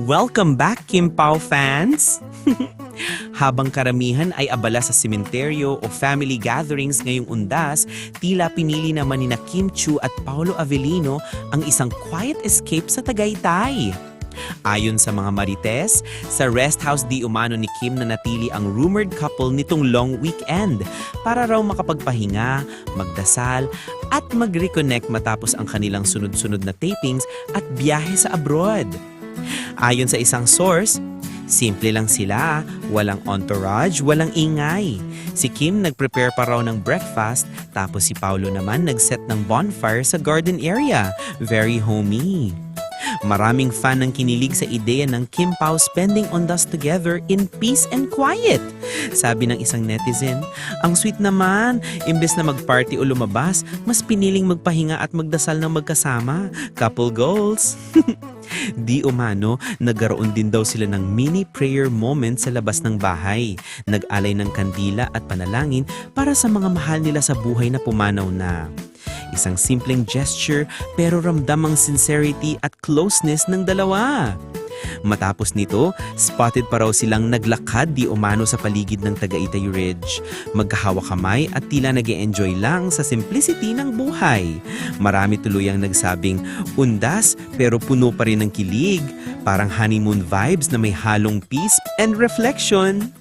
Welcome back, Kim Pao fans! Habang karamihan ay abala sa sementeryo o family gatherings ngayong undas, tila pinili naman ni Kim Chiu at Paolo Avellino ang isang quiet escape sa Tagaytay. Ayon sa mga marites, sa rest house di umano ni Kim na natili ang rumored couple nitong long weekend para raw makapagpahinga, magdasal at mag-reconnect matapos ang kanilang sunod-sunod na tapings at biyahe sa abroad. Ayon sa isang source, simple lang sila, walang entourage, walang ingay. Si Kim nag-prepare pa raw ng breakfast, tapos si Paolo naman nag-set ng bonfire sa garden area. Very homey. Maraming fan ang kinilig sa ideya ng Kim Pao spending ondas together in peace and quiet. Sabi ng isang netizen, ang sweet naman, imbes na mag-party o lumabas, mas piniling magpahinga at magdasal ng magkasama. Couple goals. Di umano, nagkaroon din daw sila ng mini prayer moment sa labas ng bahay. Nag-alay ng kandila at panalangin para sa mga mahal nila sa buhay na pumanaw na. Isang simpleng gesture pero ramdam ang sincerity at closeness ng dalawa. Matapos nito, spotted pa raw silang naglakad di umano sa paligid ng Tagaytay Ridge. Magkahawak kamay at tila nag-e-enjoy lang sa simplicity ng buhay. Marami tuluyang nagsabing undas pero puno pa rin ng kilig. Parang honeymoon vibes na may halong peace and reflection.